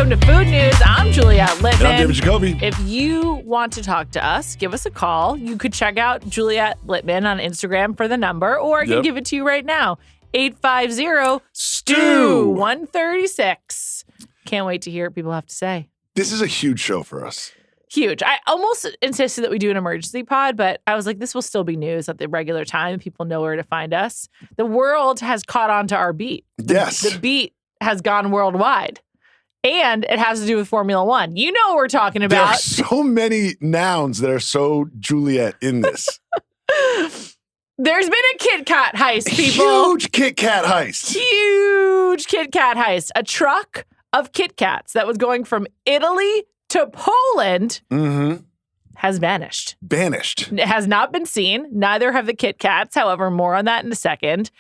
Welcome to Food News. I'm Juliet Litman. And I'm Devon Jacoby. If you want to talk to us, give us a call. You could check out Juliet Litman on Instagram for the number, or I can give it to you right now. 850-STEW-136. Can't wait to hear what people have to say. This is a huge show for us. Huge. I almost insisted that we do an emergency pod, but I was like, this will still be news at the regular time. People know where to find us. The world has caught on to our beat. Yes. The beat has gone worldwide. And it has to do with Formula One. You know what we're talking about. There are so many nouns that are so Juliet in this. There's been a KitKat heist, people. Huge KitKat heist. Huge KitKat heist. A truck of KitKats that was going from Italy to Poland has vanished. Banished. It has not been seen. Neither have the KitKats. However, more on that in a second.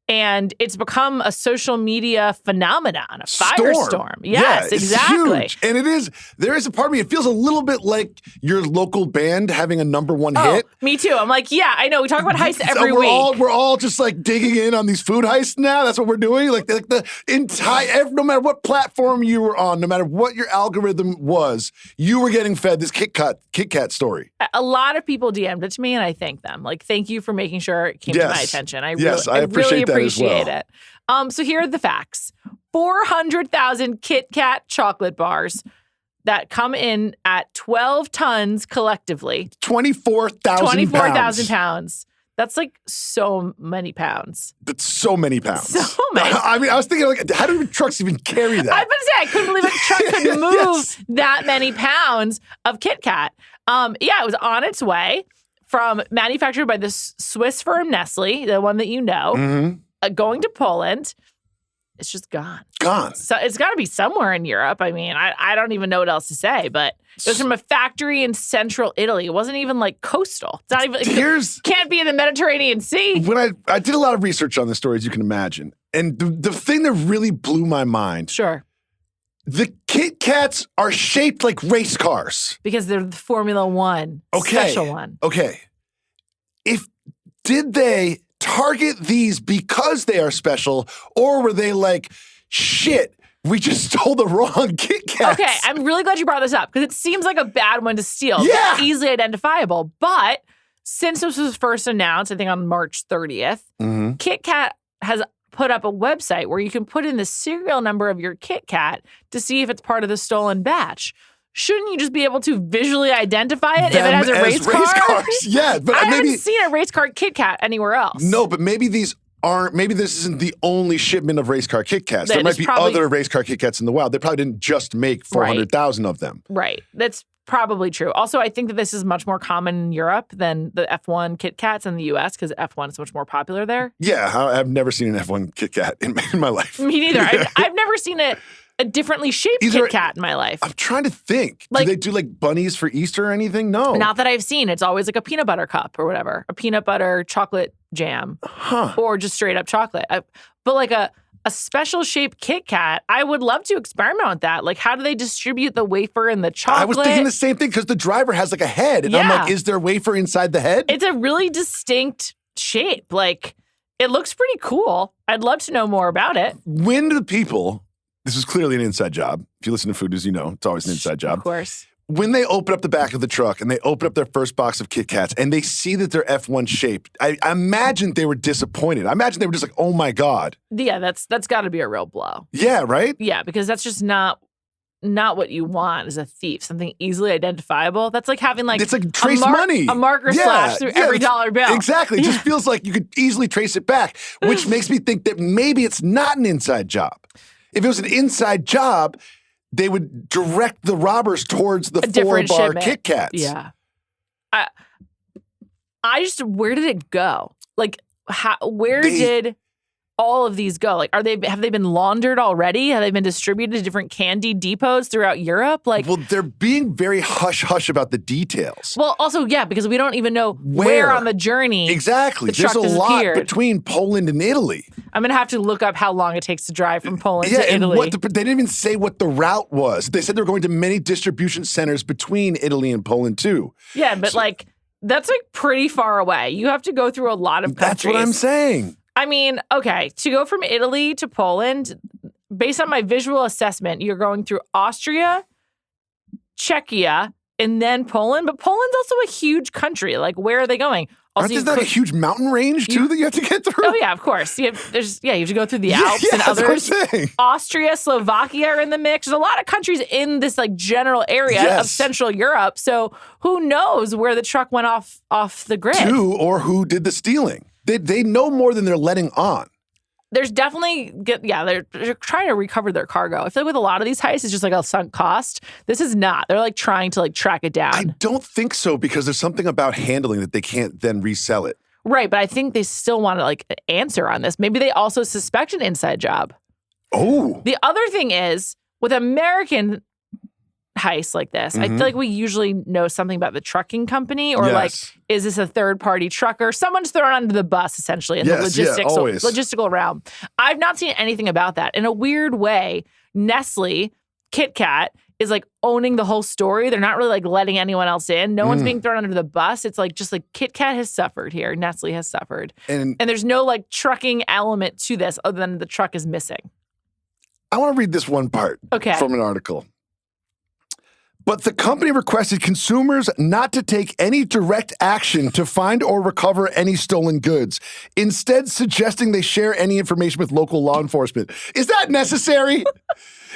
And it's become a social media phenomenon, a firestorm. Yes, yeah, exactly. Huge. And there is a part of me, it feels a little bit like your local band having a number one hit. Me too. I'm like, yeah, I know. We talk about heists every week. We're all just like digging in on these food heists now. That's what we're doing. Like the entire, no matter what platform you were on, no matter what your algorithm was, you were getting fed this KitKat story. A lot of people DM'd it to me, and I thank them. Like, thank you for making sure it came to my attention. I appreciate it. So here are the facts. 400,000 KitKat chocolate bars that come in at 12 tons collectively. 24,000 pounds. That's like so many pounds. That's so many pounds. So many. I mean, I was thinking, like, how do trucks even carry that? I was going to say, I couldn't believe a truck could move that many pounds of KitKat. It was on its way from manufactured by the Swiss firm Nestle, the one that you know, going to Poland. It's just gone. So it's got to be somewhere in Europe. I mean, I don't even know what else to say, but it was from a factory in central Italy. It wasn't even like coastal. It's not even, can't be in the Mediterranean Sea. When I did a lot of research on this story, as you can imagine, and the thing that really blew my mind. Sure. The KitKats are shaped like race cars. Because they're the Formula One special one. Okay. Did they target these because they are special, or were they like, shit, we just stole the wrong KitKats? Okay, I'm really glad you brought this up because it seems like a bad one to steal. Yeah. It's easily identifiable. But since this was first announced, I think on March 30th, KitKat has put up a website where you can put in the serial number of your KitKat to see if it's part of the stolen batch. Shouldn't you just be able to visually identify it if it has a race car? Cars. Yeah, but I haven't seen a race car KitKat anywhere else. No, but maybe this isn't the only shipment of race car KitKats. There might be other race car KitKats in the wild. They probably didn't just make 400,000 of them. Right. That's probably true. Also, I think that this is much more common in Europe than the F1 KitKats in the U.S. because F1 is much more popular there. Yeah, I've never seen an F1 KitKat in my life. Me neither. I've never seen a differently shaped KitKat in my life. I'm trying to think. Do they do like bunnies for Easter or anything? No. Not that I've seen. It's always like a peanut butter cup or whatever. A peanut butter chocolate jam. Or just straight up chocolate. But like a special shaped KitKat, I would love to experiment with that. Like, how do they distribute the wafer and the chocolate? I was thinking the same thing because the driver has like a head. And I'm like, is there wafer inside the head? It's a really distinct shape. Like, it looks pretty cool. I'd love to know more about it. When do the people... This is clearly an inside job. If you listen to Food News, you know it's always an inside job. Of course. When they open up the back of the truck and they open up their first box of KitKats and they see that they're F1 shaped, I imagine they were disappointed. I imagine they were just like, oh my God. Yeah, that's got to be a real blow. Yeah, right? Yeah, because that's just not what you want as a thief. Something easily identifiable. That's like having like it's like trace money. A marker slash through every dollar bill. Exactly. It just feels like you could easily trace it back, which makes me think that maybe it's not an inside job. If it was an inside job, they would direct the robbers towards the 4-bar KitKats. Yeah. Where did it go? Like, where did all of these go? Like, have they been laundered already? Have they been distributed to different candy depots throughout Europe? Like, well, they're being very hush-hush about the details. Well, also, yeah, because we don't even know where on the journey. Exactly. There's a lot between Poland and Italy. I'm going to have to look up how long it takes to drive from Poland to Italy. They didn't even say what the route was. They said they were going to many distribution centers between Italy and Poland, too. Yeah, but that's like pretty far away. You have to go through a lot of countries. That's what I'm saying. I mean, okay, to go from Italy to Poland, based on my visual assessment, you're going through Austria, Czechia, and then Poland. But Poland's also a huge country. Like, where are they going? Also, Aren't there a huge mountain range, too, that you have to get through? Oh, yeah, of course. You have to go through the Alps and others. That's what I'm saying. Austria, Slovakia are in the mix. There's a lot of countries in this like general area of Central Europe. So who knows where the truck went off the grid? Or who did the stealing. They know more than they're letting on. There's definitely, they're trying to recover their cargo. I feel like with a lot of these heists, it's just like a sunk cost. This is not. They're like trying to like track it down. I don't think so because there's something about handling that they can't then resell it. Right, but I think they still want to like answer on this. Maybe they also suspect an inside job. Oh. The other thing is with American heists like this, I feel like we usually know something about the trucking company or like, is this a third party trucker? Someone's thrown under the bus essentially in the logistical realm. I've not seen anything about that. In a weird way, Nestle, KitKat is like owning the whole story. They're not really like letting anyone else in. No one's being thrown under the bus. It's like just like KitKat has suffered here. Nestle has suffered. And there's no like trucking element to this other than the truck is missing. I want to read this one part from an article. But the company requested consumers not to take any direct action to find or recover any stolen goods, instead suggesting they share any information with local law enforcement. Is that necessary?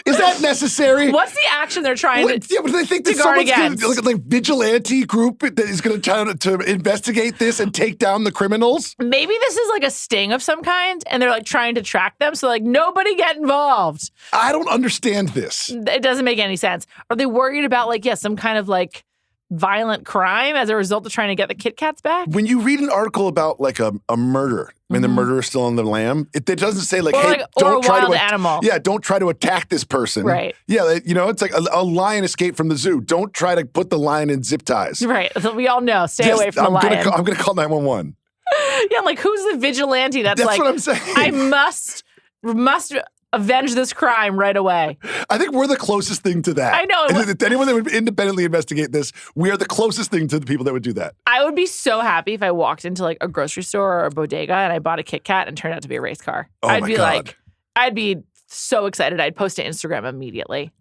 Is that necessary? What's the action they're trying to but they think that someone's going to, like vigilante group that is going to try to investigate this and take down the criminals? Maybe this is like a sting of some kind, and they're like trying to track them, so like nobody get involved. I don't understand this. It doesn't make any sense. Are they worried about like, some kind of like violent crime as a result of trying to get the KitKats back? When you read an article about like a murder, when the murderer is still on the lam, it doesn't say like, hey, don't try to animal. Yeah, don't try to attack this person. Right. Yeah, it's like a lion escaped from the zoo. Don't try to put the lion in zip ties. Right. We all know. Stay away from the lion. I'm going to call 911. Yeah, like who's the vigilante that's like, what I'm saying. I must avenge this crime right away. I think we're the closest thing to that. I know. Anyone that would independently investigate this, we are the closest thing to the people that would do that. I would be so happy if I walked into like a grocery store or a bodega and I bought a KitKat and it turned out to be a race car. I'd be so excited. I'd post to Instagram immediately.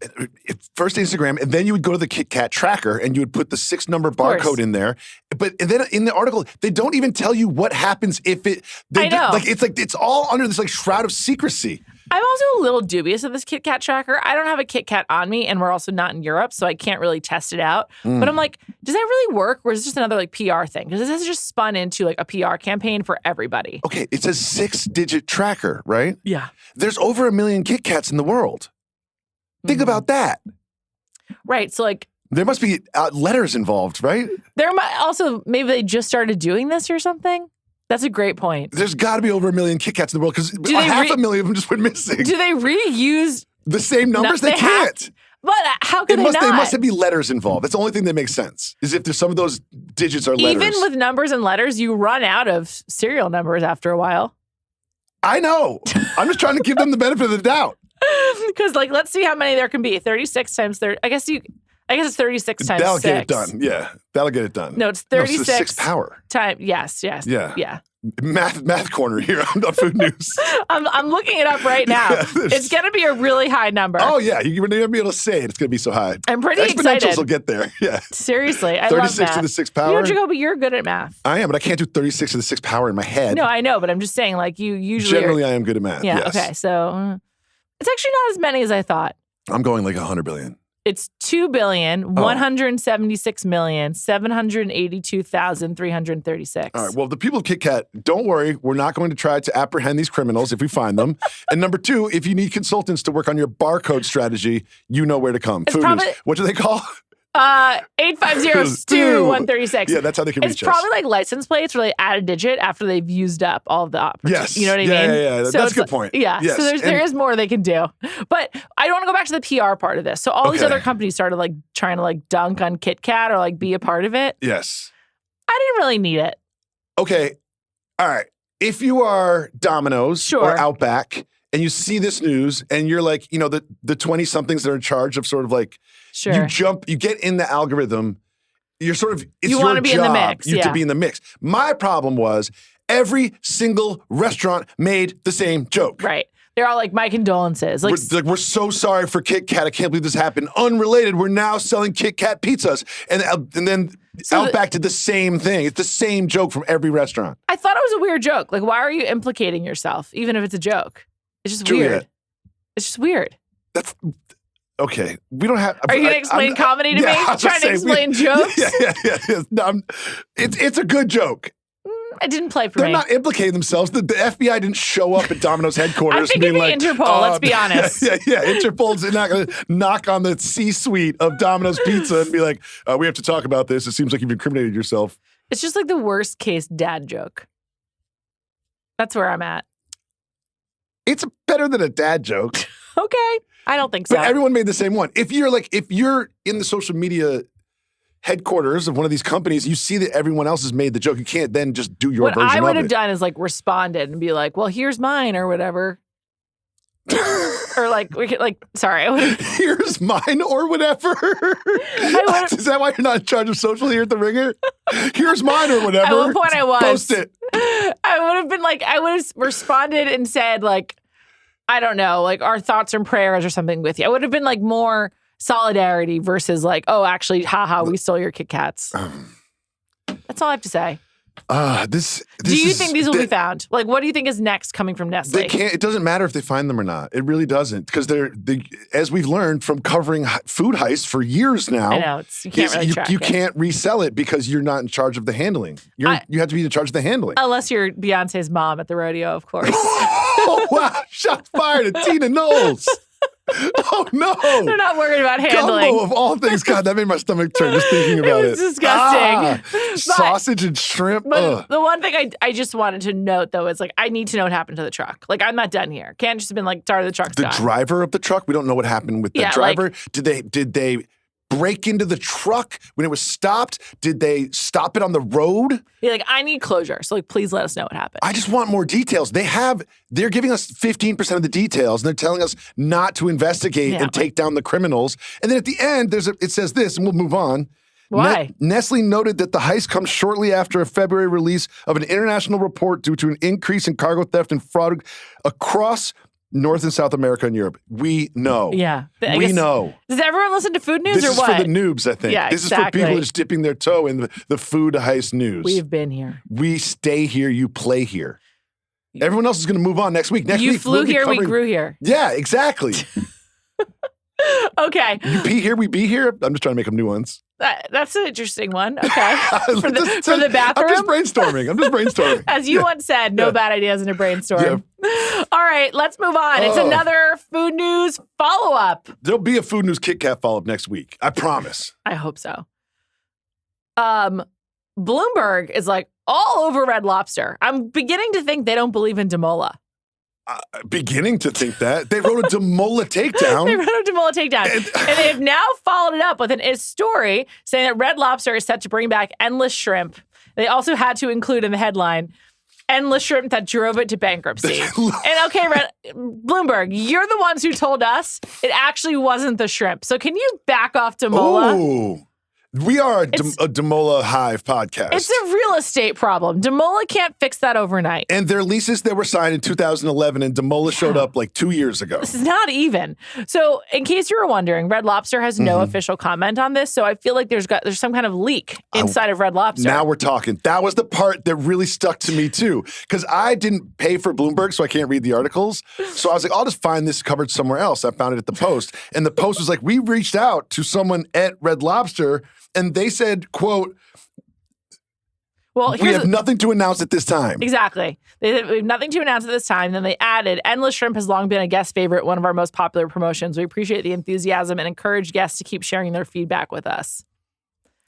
First Instagram, and then you would go to the KitKat tracker and you would put the 6-number barcode in there. But then in the article, they don't even tell you what happens if it. I know. It's all under this like shroud of secrecy. I'm also a little dubious of this KitKat tracker. I don't have a KitKat on me, and we're also not in Europe, so I can't really test it out. But I'm like, does that really work, or is this just another like PR thing? Because this has just spun into like a PR campaign for everybody. Okay, it's a 6-digit tracker, right? Yeah. There's over 1 million KitKats in the world. Think about that. Right. So like, there must be letters involved, right? There might also, maybe they just started doing this or something. That's a great point. There's got to be over 1 million KitKats in the world because 500,000 of them just went missing. Do they reuse the same numbers? They can't. But how could they not? There must be letters involved. That's the only thing that makes sense, is if there's some of those digits are letters. Even with numbers and letters, you run out of serial numbers after a while. I know. I'm just trying to give them the benefit of the doubt. Because, like, let's see how many there can be. 36 times 30. I guess it's 36 times 6. That'll get it done. Yeah, that'll get it done. No, it's 36. No, it's the 6th power. Yes. Yeah. Math corner here on Food News. I'm looking it up right now. It's going to be a really high number. Oh, yeah. You're going to be able to say it. It's going to be so high. I'm pretty excited. Exponentials will get there. Yeah. Seriously. I 36 love math. to the 6th power. Jacoby, you're good at math. I am, but I can't do 36 to the 6th power in my head. No, I know, but I'm just saying, like, you usually Generally, I am good at math. Yeah, yes. Okay. So it's actually not as many as I thought. I'm going like 100 billion. It's 2,176,782,336. All right. Well, the people of KitKat, don't worry. We're not going to try to apprehend these criminals if we find them. And number 2, if you need consultants to work on your barcode strategy, you know where to come. Food News. What do they call? 850-STU-136. Yeah, that's how they can reach us. It's probably like license plates where they add a digit after they've used up all of the opportunities. Yes. You know what I mean? Yeah. So that's a good point. Yeah. Yes. So there is more they can do. But I want to go back to the PR part of this. So all these other companies started like trying to like dunk on KitKat or like be a part of it. Yes. I didn't really need it. Okay. All right. If you are Domino's or Outback and you see this news and you're like, you know, the 20-somethings that are in charge of sort of like, you get in the algorithm. You're sort of, it's you your want to be job in the mix. to be in the mix. My problem was every single restaurant made the same joke. Right. They're all like, my condolences. Like, we're so sorry for KitKat. I can't believe this happened. Unrelated, we're now selling KitKat pizzas. And then Outback did the same thing. It's the same joke from every restaurant. I thought it was a weird joke. Like, why are you implicating yourself, even if it's a joke? It's just weird. It's just weird. That's okay. We don't have. Are you going to explain comedy to me? Trying to explain jokes? Yeah. No, it's a good joke. It didn't play for They're me. not implicating themselves. The FBI didn't show up at Domino's headquarters. I think it'd be Interpol, let's be honest. Yeah. Interpol's not going to knock on the C-suite of Domino's Pizza and be like, we have to talk about this. It seems like you've incriminated yourself. It's just like the worst case dad joke. That's where I'm at. It's better than a dad joke. Okay. I don't think so. But everyone made the same one. If you're in the social media headquarters of one of these companies, you see that everyone else has made the joke. You can't then just do your version of it. What I would have done is like responded and be like, well, here's mine or whatever. Or like, we could like, sorry. Here's mine or whatever. Is that why you're not in charge of social here at The Ringer? Here's mine or whatever. At one point I was. Post it. I would have been like, I would have responded and said like, I don't know, like our thoughts and prayers or something with you. I would have been like more solidarity versus like, oh, actually, haha, we stole your Kit Kats. That's all I have to say. Do you think these will be found? Like, what do you think is next coming from Nestle? They can't. It doesn't matter if they find them or not. It really doesn't, because as we've learned from covering food heists for years now. I know you can't really track you it. can't resell it because you're not in charge of the handling. You have to be in charge of the handling. Unless you're Beyonce's mom at the rodeo, of course. Oh wow! Shots fired at Tina Knowles. Oh no! They're not worried about handling. Gumbo of all things. God, that made my stomach turn just thinking about it. It's disgusting. Sausage and shrimp. But the one thing I just wanted to note though is like I need to know what happened to the truck. Like I'm not done here. Can't just have been like, sorry, the truck's gone. The driver of the truck. We don't know what happened with the driver. Like, did they break into the truck when it was stopped? Did they stop it on the road? Be like, I need closure. So like, please let us know what happened. I just want more details. They're giving us 15% of the details, and they're telling us not to investigate and take down the criminals. And then at the end, it says this, and we'll move on. Why? Nestle noted that the heist comes shortly after a February release of an international report due to an increase in cargo theft and fraud across North and South America and Europe. We know. Yeah. We know. Does everyone listen to food news this or what? This is for the noobs, I think. Yeah, this is for people just dipping their toe in the food heist news. We've been here. We stay here, you play here. Everyone else is going to move on next week. You flew here, we grew here. Yeah, exactly. Okay. You pee here, we be here. I'm just trying to make up new ones. That's an interesting one. Okay. For the bathroom? I'm just brainstorming. As you once said, no bad ideas in a brainstorm. Yeah. All right, let's move on. It's another food news follow-up. There'll be a food news KitKat follow-up next week. I promise. I hope so. Bloomberg is like all over Red Lobster. I'm beginning to think they don't believe in Demola. Beginning to think that. They wrote a Demola takedown. And they have now followed it up with a story saying that Red Lobster is set to bring back endless shrimp. They also had to include in the headline, endless shrimp that drove it to bankruptcy. And okay, Bloomberg, you're the ones who told us it actually wasn't the shrimp. So can you back off Demola? Ooh. We are a Demola Hive podcast. It's a real estate problem. Demola can't fix that overnight. And their leases that were signed in 2011, and Demola showed up like 2 years ago. This is not even. So in case you were wondering, Red Lobster has no official comment on this. So I feel like there's some kind of leak inside of Red Lobster. Now we're talking. That was the part that really stuck to me too. Because I didn't pay for Bloomberg, so I can't read the articles. So I was like, I'll just find this covered somewhere else. I found it at the Post. And the Post was like, we reached out to someone at Red Lobster, and they said, quote, we have nothing to announce at this time. Exactly. They said, we have nothing to announce at this time. Then they added, endless shrimp has long been a guest favorite, one of our most popular promotions. We appreciate the enthusiasm and encourage guests to keep sharing their feedback with us.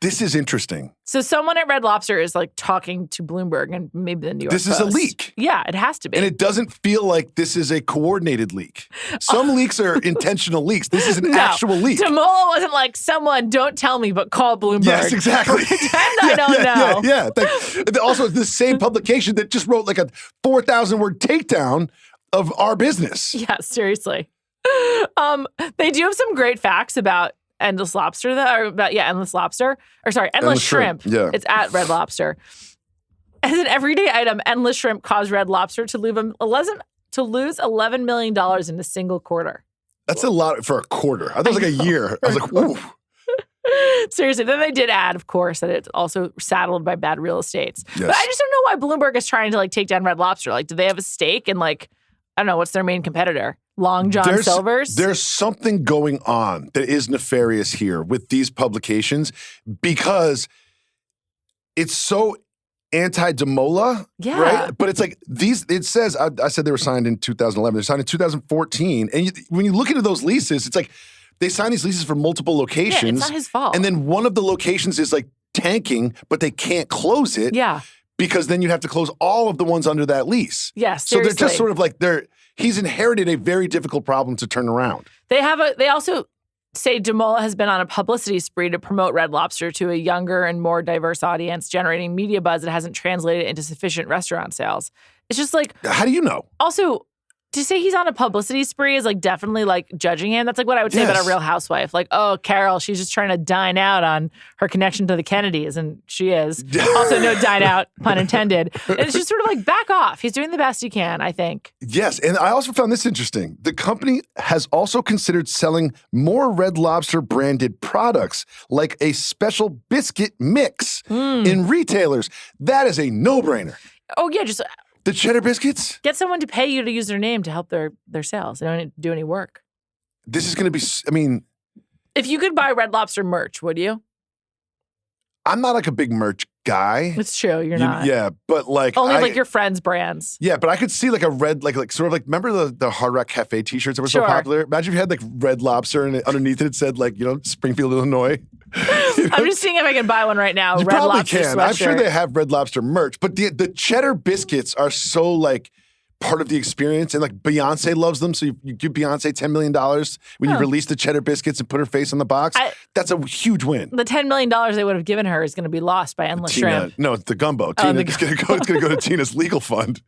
This is interesting. So someone at Red Lobster is like talking to Bloomberg and maybe the New York Post. This is a leak. Yeah, it has to be. And it doesn't feel like this is a coordinated leak. Some leaks are intentional leaks. This is an actual leak. Demola wasn't like, someone don't tell me, but call Bloomberg. Yes, exactly. Pretend I don't know. Yeah. Also, it's the same publication that just wrote like a 4,000 word takedown of our business. Yeah, seriously. They do have some great facts about endless lobster, endless lobster. Or sorry, endless shrimp. Yeah. It's at Red Lobster. As an everyday item, endless shrimp caused Red Lobster to to lose $11 million in a single quarter. That's a lot for a quarter. I thought it was like a year. I was like, ooh. Seriously. Then they did add, of course, that it's also saddled by bad real estates. Yes. But I just don't know why Bloomberg is trying to like take down Red Lobster. Like, do they have a stake in like, I don't know, what's their main competitor? Long John Silver's? There's something going on that is nefarious here with these publications because it's so anti-Demola, right? But it's like it says, I said they were signed in 2011. They're signed in 2014. And when you look into those leases, it's like they sign these leases for multiple locations. Yeah, it's not his fault. And then one of the locations is like tanking, but they can't close it. Yeah. Because then you have to close all of the ones under that lease. Yes, so they're just sort of like he's inherited a very difficult problem to turn around. They also say Demola has been on a publicity spree to promote Red Lobster to a younger and more diverse audience, generating media buzz that hasn't translated into sufficient restaurant sales. It's just like, how do you know? Also, to say he's on a publicity spree is like definitely like judging him. That's like what I would say about a Real Housewife. Like, oh, Carol, she's just trying to dine out on her connection to the Kennedys, and she is. Also, no dine out, pun intended. And it's just sort of like back off. He's doing the best he can, I think. Yes, and I also found this interesting. The company has also considered selling more Red Lobster branded products, like a special biscuit mix in retailers. That is a no-brainer. Oh, yeah, just the cheddar biscuits? Get someone to pay you to use their name to help their sales. They don't need to do any work. This is going to be, I mean. If you could buy Red Lobster merch, would you? I'm not like a big merch guy. It's true, you're not. Yeah, but like. Only like your friends' brands. Yeah, but I could see like a red, like sort of like, remember the Hard Rock Cafe t-shirts that were so popular? Imagine if you had like Red Lobster and underneath it said like, Springfield, Illinois. I'm just seeing if I can buy one right now. You Red probably Lobster can. sweatshirt. I'm sure they have Red Lobster merch, but the cheddar biscuits are so like part of the experience, and like Beyonce loves them. So you give Beyonce $10 million when you release the cheddar biscuits and put her face on the box. That's a huge win. The $10 million they would have given her is going to be lost by endless shrimp. No, it's the gumbo. It's going to go to Tina's legal fund.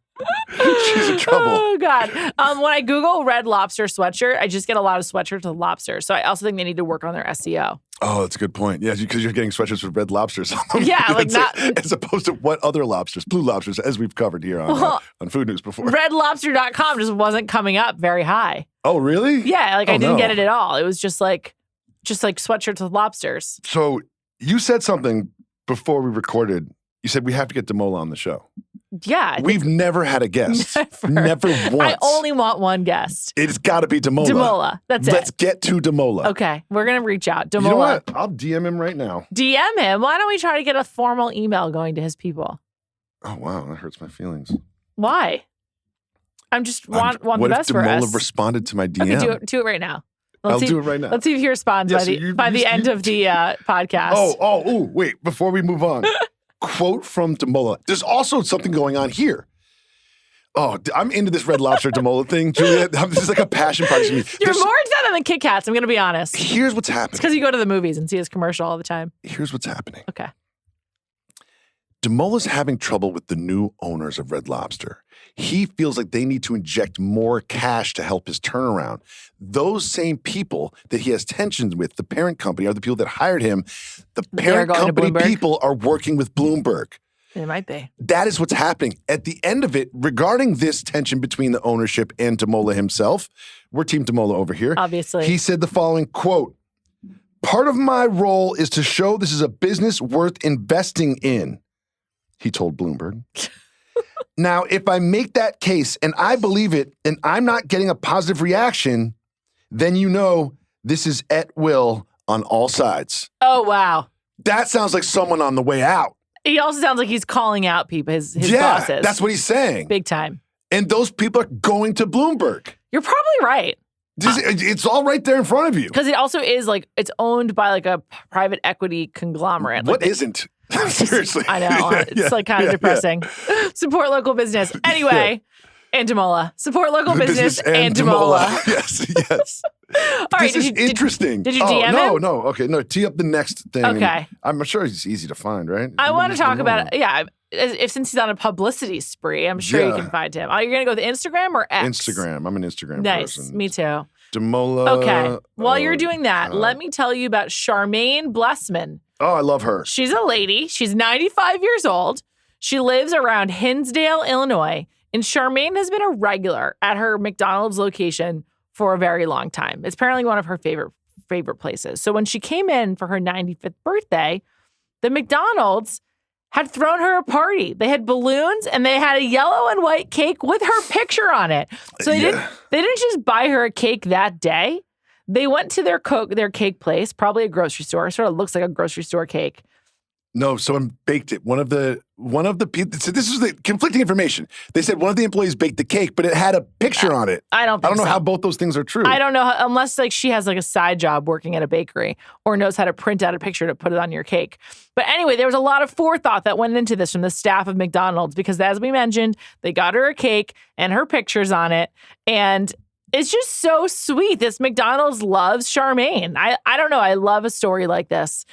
She's in trouble. Oh, God. When I Google Red Lobster sweatshirt, I just get a lot of sweatshirts with lobster. So I also think they need to work on their SEO. Oh, that's a good point. Yeah, because you're getting sweatshirts with red lobsters on them. Yeah, like not as opposed to what other lobsters, blue lobsters, as we've covered here on Food News before. RedLobster.com just wasn't coming up very high. Oh, really? Yeah, like I didn't get it at all. It was just like sweatshirts with lobsters. So you said something before we recorded. You said we have to get Demola on the show. Yeah. We've never had a guest. Never once. I only want one guest. It's got to be Demola. Demola. That's it. Let's get to Demola. Okay. We're going to reach out. Demola. You know what? I'll DM him right now. DM him? Why don't we try to get a formal email going to his people? Oh, wow. That hurts my feelings. Why? I'm just want the best for us. What if Demola responded to my DM? Okay, do it right now. I'll do it right now. Let's see if he responds by the end of the podcast. Wait. Before we move on. Quote from Demola. There's also something going on here. Oh, I'm into this Red Lobster Demola thing, Juliet. This is like a passion project to me. You're more excited than KitKats, I'm going to be honest. Here's what's happening. It's because you go to the movies and see his commercial all the time. Here's what's happening. Okay. Demola's having trouble with the new owners of Red Lobster. He feels like they need to inject more cash to help his turnaround. Those same people that he has tensions with, the parent company, are the people that hired him. The parent company people are working with Bloomberg. It might be. That is what's happening. At the end of it, regarding this tension between the ownership and Demola himself, we're Team Demola over here. Obviously. He said the following, quote, "Part of my role is to show this is a business worth investing in," he told Bloomberg. Now, if I make that case and I believe it and I'm not getting a positive reaction, then you know this is at will on all sides. Oh, wow. That sounds like someone on the way out. He also sounds like he's calling out people, his bosses. That's what he's saying. Big time. And those people are going to Bloomberg. You're probably right. It's all right there in front of you. Because it also is like, it's owned by like a private equity conglomerate. What isn't? Seriously. I know. It's like kind of depressing. Yeah. Support local business. Anyway, and Demola. Support local business and Demola. Yes. All right, this is interesting. Did you DM him? No. Okay, no. Tee up the next thing. Okay. I'm sure he's easy to find, right? I want to talk about it. Yeah. If since he's on a publicity spree, I'm sure you can find him. Are you going to go with Instagram or X? Instagram. I'm an Instagram person. Nice. Me too. Demola. Okay. While you're doing that, let me tell you about Charmaine Blessman. Oh, I love her. She's a lady. She's 95 years old. She lives around Hinsdale, Illinois, And Charmaine has been a regular at her McDonald's location for a very long time. It's apparently one of her favorite places. So when she came in for her 95th birthday, the McDonald's had thrown her a party. They had balloons and they had a yellow and white cake with her picture on it. So they didn't just buy her a cake that day. They went to their cake place, probably a grocery store. Sort of looks like a grocery store cake. No, someone baked it. One of the people. So this is the conflicting information. They said one of the employees baked the cake, but it had a picture on it. I don't know how both those things are true. I don't know unless like she has like a side job working at a bakery or knows how to print out a picture to put it on your cake. But anyway, there was a lot of forethought that went into this from the staff of McDonald's because, as we mentioned, they got her a cake and her pictures on it, and it's just so sweet. This McDonald's loves Charmaine. I don't know. I love a story like this.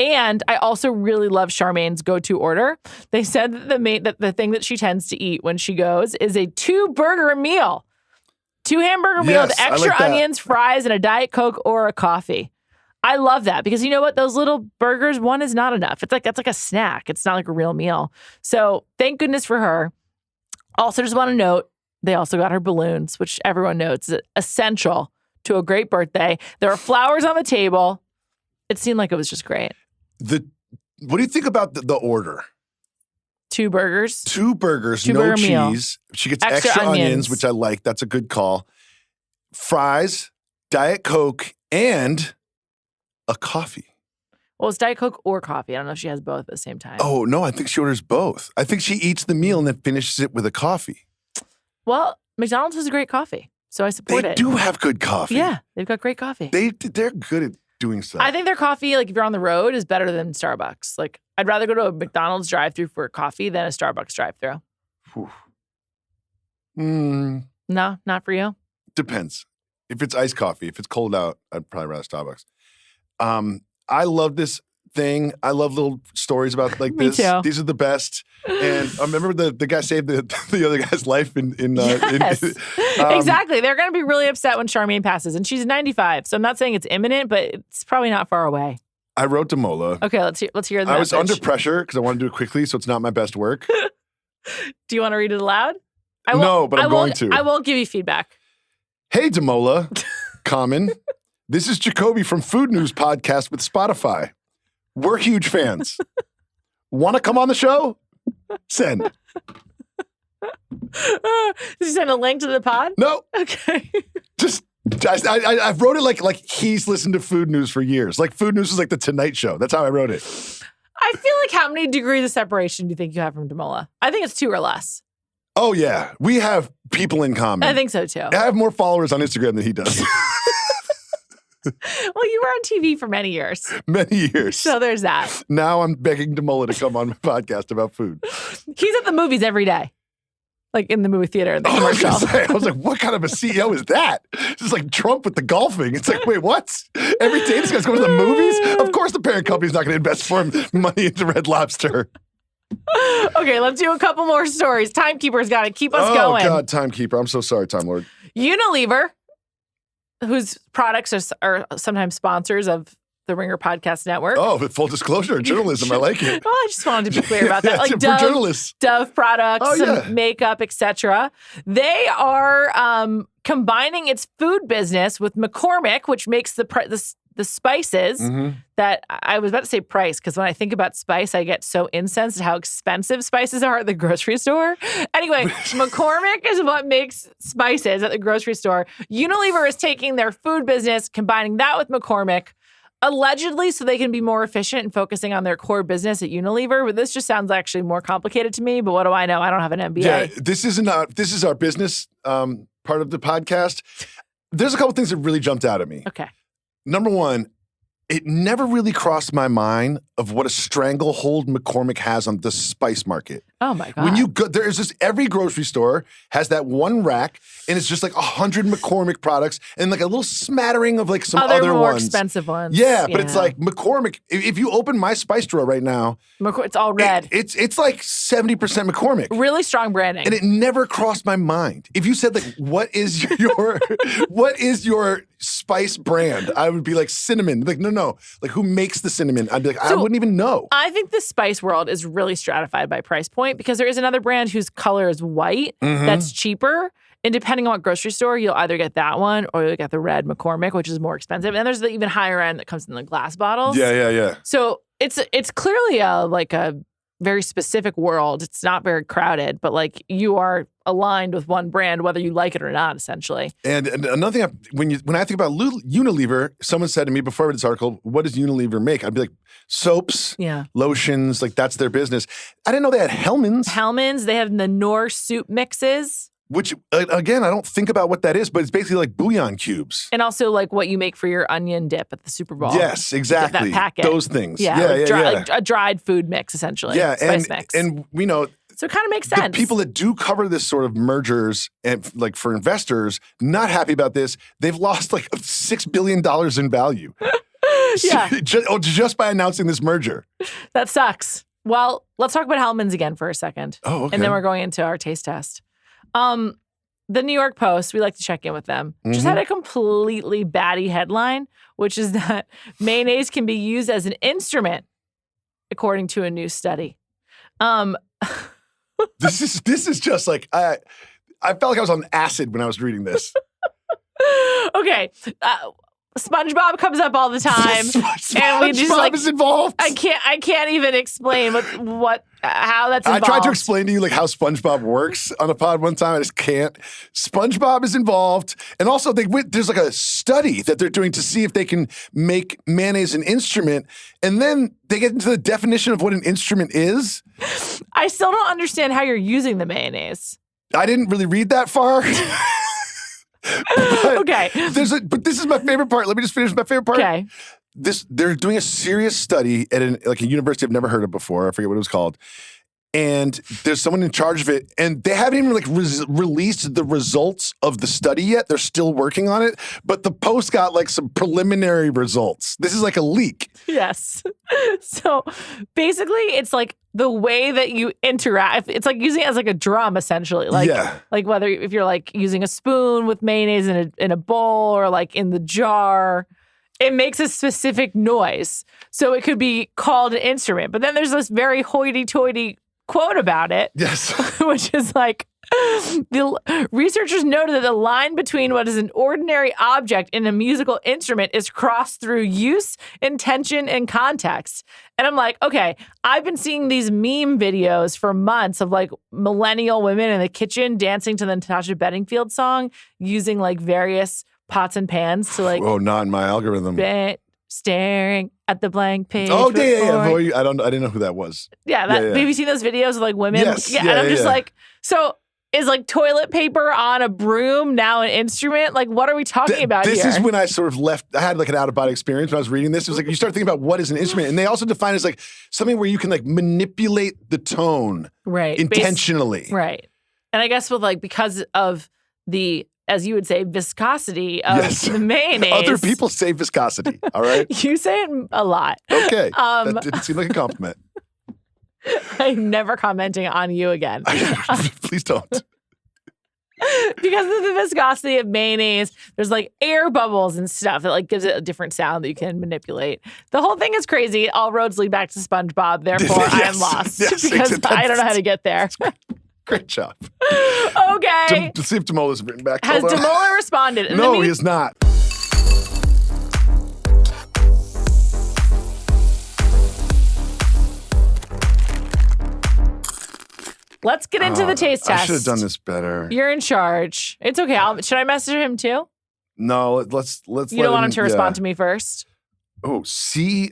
And I also really love Charmaine's go-to order. They said that the thing that she tends to eat when she goes is a 2-burger meal. 2 hamburger meal with extra onions, fries, and a Diet Coke or a coffee. I love that because you know what? Those little burgers, one is not enough. That's like a snack. It's not like a real meal. So thank goodness for her. Also, just want to note, they also got her balloons, which everyone knows is essential to a great birthday. There are flowers on the table. It seemed like it was just great. What do you think about the order? 2 burgers. 2 burgers, no cheese. Meal. She gets extra onions, which I like. That's a good call. Fries, Diet Coke, and a coffee. Well, it's Diet Coke or coffee. I don't know if she has both at the same time. Oh, no, I think she orders both. I think she eats the meal and then finishes it with a coffee. Well, McDonald's has a great coffee, so I support it. They do have good coffee. Yeah, they've got great coffee. They're good at doing stuff. I think their coffee, like if you're on the road, is better than Starbucks. Like I'd rather go to a McDonald's drive-thru for a coffee than a Starbucks drive-thru. No, not for you? Depends. If it's iced coffee, if it's cold out, I'd probably rather Starbucks. I love this thing. I love little stories about like Me this. too. These are the best. And I remember the guy saved the other guy's life in Yes. Exactly. They're going to be really upset when Charmaine passes. And she's 95. So I'm not saying it's imminent, but it's probably not far away. I wrote to Mola. Okay, let's hear the I was message. under pressure because I wanted to do it quickly, so it's not my best work. Do you want to read it aloud? No, but I'm going to. I won't give you feedback. Hey, Demola. Common. This is Jacoby from Food News Podcast with Spotify. We're huge fans. Want to come on the show? Send. Did you send a link to the pod? No. Okay. Just, I wrote it like he's listened to Food News for years. Like Food News is like the Tonight Show. That's how I wrote it. I feel like how many degrees of separation do you think you have from Demola? I think it's 2 or less. Oh, yeah. We have people in common. I think so, too. I have more followers on Instagram than he does. Well, you were on TV for many years. Many years. So there's that. Now I'm begging Demola to come on my podcast about food. He's at the movies every day. Like in the movie theater, the commercial. I was like, what kind of a CEO is that? It's just like Trump with the golfing. It's like, wait, what? Every day this guy's going to the movies? Of course the parent company's not going to invest for him money into Red Lobster. Okay, let's do a couple more stories. Timekeeper's got to keep us going. Oh, God, Timekeeper. I'm so sorry, Time Lord. Unilever, whose products are sometimes sponsors of the Ringer Podcast Network. Oh, with full disclosure, journalism. I like it. Well, I just wanted to be clear about that. Like for journalists. Dove products, yeah. some makeup, etc. They are combining its food business with McCormick, which makes the spices that I was about to say price, because when I think about spice, I get so incensed at how expensive spices are at the grocery store. Anyway, McCormick is what makes spices at the grocery store. Unilever is taking their food business, combining that with McCormick, allegedly so they can be more efficient and focusing on their core business at Unilever. But this just sounds actually more complicated to me. But what do I know? I don't have an MBA. Yeah, this is our business part of the podcast. There's a couple things that really jumped out at me. Okay. Number one, it never really crossed my mind of what a stranglehold McCormick has on the spice market. Oh my God. When you go, there's just every grocery store has that one rack, and it's just like 100 McCormick products and like a little smattering of like some other more ones. Expensive ones. Yeah, but it's like McCormick. If you open my spice drawer right now, it's all red. It's like 70% McCormick. Really strong branding. And it never crossed my mind. If you said like, what is your spice brand? I would be like cinnamon. Like, no. Like, who makes the cinnamon? I'd be like, I wouldn't even know. I think the spice world is really stratified by price point. point because there is another brand whose color is white that's cheaper. And depending on what grocery store, you'll either get that one or you'll get the red McCormick, which is more expensive. And there's the even higher end that comes in the glass bottles. Yeah. So it's clearly a very specific world. It's not very crowded, but like you are aligned with one brand, whether you like it or not, essentially. And another thing, when I think about Unilever, someone said to me before I read this article, what does Unilever make? I'd be like, soaps, lotions, like that's their business. I didn't know they had Hellmann's. Hellmann's, they have the Knorr soup mixes. Which, again, I don't think about what that is, but it's basically like bouillon cubes. And also like what you make for your onion dip at the Super Bowl. Yes, exactly. That packet. Those things. Like a dried food mix, essentially. Yeah, Spice mix. And we know. So it kind of makes sense. The people that do cover this sort of mergers and like for investors, not happy about this. They've lost like $6 billion in value. Just by announcing this merger. That sucks. Well, let's talk about Hellmann's again for a second. Oh, okay. And then we're going into our taste test. The New York Post, we like to check in with them, just had a completely batty headline, which is that mayonnaise can be used as an instrument, according to a new study. This is just like I felt like I was on acid when I was reading this. Okay. SpongeBob comes up all the time, and we just SpongeBob is involved. I can't even explain how that's involved. I tried to explain to you like how SpongeBob works on a pod one time. I just can't. SpongeBob is involved, and also there's like a study that they're doing to see if they can make mayonnaise an instrument, and then they get into the definition of what an instrument is. I still don't understand how you're using the mayonnaise. I didn't really read that far. Okay. But this is my favorite part. Let me just finish my favorite part. Okay. They're doing a serious study at a university I've never heard of before. I forget what it was called. And there's someone in charge of it, and they haven't even released the results of the study yet. They're still working on it, but the Post got like some preliminary results. This is like a leak. Yes. So basically, it's like the way that you interact. It's like using it as like a drum, essentially. Like whether if you're like using a spoon with mayonnaise in a bowl or like in the jar. It makes a specific noise. So it could be called an instrument. But then there's this very hoity-toity quote about it. Yes. Which is like, the researchers noted that the line between what is an ordinary object and a musical instrument is crossed through use, intention, and context. And I'm like, okay, I've been seeing these meme videos for months of like millennial women in the kitchen dancing to the Natasha Bedingfield song using like various pots and pans to like. Oh, not in my algorithm. Staring at the blank page. Oh, yeah. I didn't know who that was. Yeah, have you seen those videos of like women? Yes. Yeah, and I'm just like, so is like toilet paper on a broom now an instrument? Like, what are we talking about here? This is when I sort of left. I had like an out of body experience when I was reading this. It was like you start thinking about what is an instrument, and they also define it as like something where you can like manipulate the tone, right, intentionally, right. And I guess with like because of the, as you would say, viscosity of the mayonnaise. Other people say viscosity, all right? You say it a lot. Okay. That didn't seem like a compliment. I'm never commenting on you again. Please don't. Because of the viscosity of mayonnaise, there's like air bubbles and stuff that like gives it a different sound that you can manipulate. The whole thing is crazy. All roads lead back to SpongeBob. Therefore, I am lost because I don't know how to get there. Great job. Okay. Let's see if Demola's written back. Has Demola responded? No, he has not. Let's get into the taste test. I should have done this better. You're in charge. It's okay. Should I message him too? No, let's. You don't want him to respond to me first? His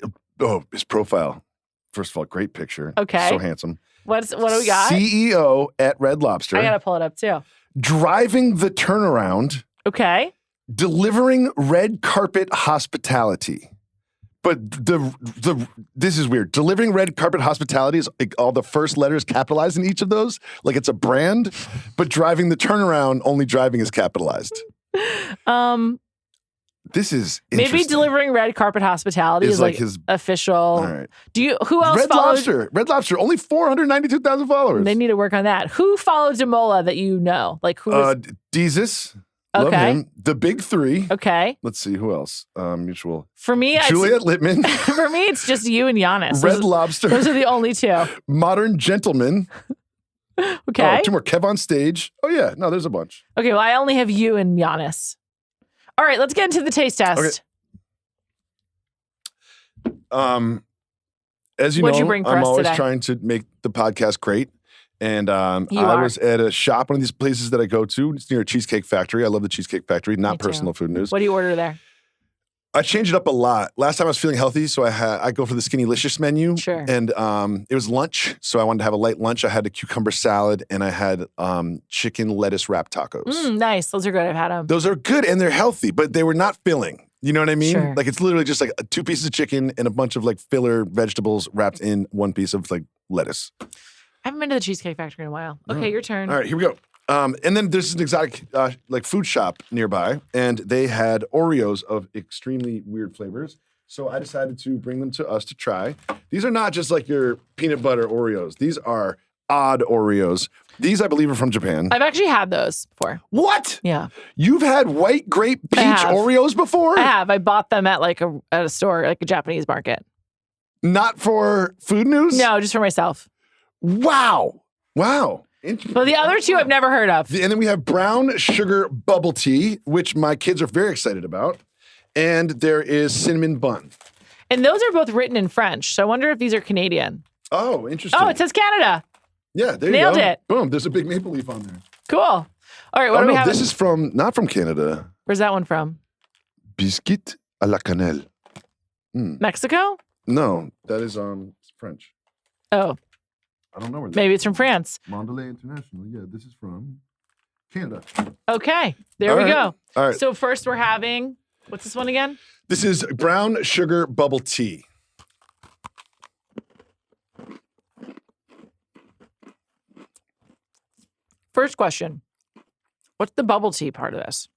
profile. First of all, great picture. Okay. So handsome. What do we got? CEO at Red Lobster. I gotta pull it up too. Driving the turnaround. Okay. Delivering red carpet hospitality. But this is weird. Delivering red carpet hospitality is like all the first letters capitalized in each of those. Like it's a brand. But driving the turnaround, only driving is capitalized. This is interesting. Maybe delivering red carpet hospitality is like his official. All right. Who else follows? Red Lobster, only 492,000 followers. They need to work on that. Who followed Demola that you know? Like who is? Deezus. Okay. Love him. The Big Three. Okay. Let's see who else. Mutual. For me, Juliet Litman. For me, it's just you and Giannis. Red Lobster. Those are the only two. Modern Gentleman. Okay. Oh, 2 more. Kev on stage. Oh, yeah. No, there's a bunch. Okay, well, I only have you and Giannis. All right, let's get into the taste test. Okay. As you What'd you know, bring for I'm us always today? trying to make the podcast great. And I are. was at a shop, one of these places that I go to. It's near a Cheesecake Factory. I love the Cheesecake Factory, not Me too. personal food news. What do you order there? I changed it up a lot. Last time I was feeling healthy, so I go for the Skinnylicious menu. Sure. And it was lunch, so I wanted to have a light lunch. I had a cucumber salad, and I had chicken lettuce wrap tacos. Nice. Those are good. I've had them. Those are good, and they're healthy, but they were not filling. You know what I mean? Sure. Like, it's literally just like 2 pieces of chicken and a bunch of like filler vegetables wrapped in 1 piece of like lettuce. I haven't been to the Cheesecake Factory in a while. Okay, your turn. All right, here we go. And then there's an exotic like food shop nearby, and they had Oreos of extremely weird flavors. So I decided to bring them to us to try. These are not just like your peanut butter Oreos. These are odd Oreos. These, I believe, are from Japan. I've actually had those before. What? Yeah. You've had white grape peach Oreos before? I have. I bought them at like at a store, like a Japanese market. Not for food news? No, just for myself. Wow. Interesting. But the other 2 I've never heard of. And then we have brown sugar bubble tea, which my kids are very excited about. And there is cinnamon bun. And those are both written in French. So I wonder if these are Canadian. Oh, interesting. Oh, it says Canada. Yeah, there you Nailed go. it. Boom. There's a big maple leaf on there. Cool. All right, what do we have? This is not from Canada. Where's that one from? Biscuit à la cannelle. Mexico? No, that is French. Oh, I don't know where that maybe it's from France. Mondelez International. Yeah, this is from Canada. Okay, there we go. All right. So first we're having, what's this one again? This is brown sugar bubble tea. First question. What's the bubble tea part of this?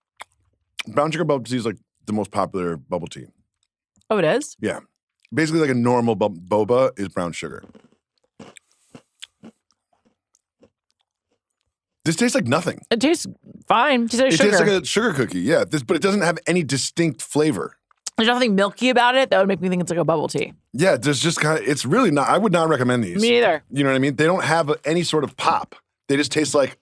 Brown sugar bubble tea is like the most popular bubble tea. Oh, it is? Yeah. Basically like a normal boba is brown sugar. This tastes like nothing. It tastes fine. It tastes like It sugar. tastes like a sugar cookie, yeah. But it doesn't have any distinct flavor. There's nothing milky about it that would make me think it's like a bubble tea. Yeah, there's just it's really not, I would not recommend these. Me neither. You know what I mean? They don't have any sort of pop. They just taste like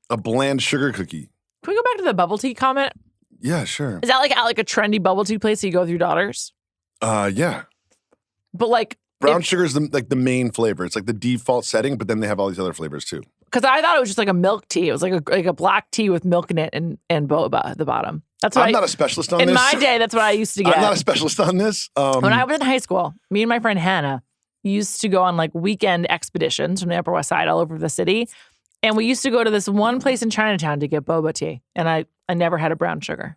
a bland sugar cookie. Can we go back to the bubble tea comment? Yeah, sure. Is that like at like a trendy bubble tea place that you go with your daughters? Yeah. But like Brown sugar is the main flavor. It's like the default setting, but then they have all these other flavors too. because I thought it was just like a milk tea. It was like a black tea with milk in it and boba at the bottom. That's what I'm not a specialist on this. In my day, that's what I used to get. I'm not a specialist on this. When I was in high school, me and my friend Hannah used to go on like weekend expeditions from the Upper West Side all over the city. And we used to go to this one place in Chinatown to get boba tea. And I never had a brown sugar.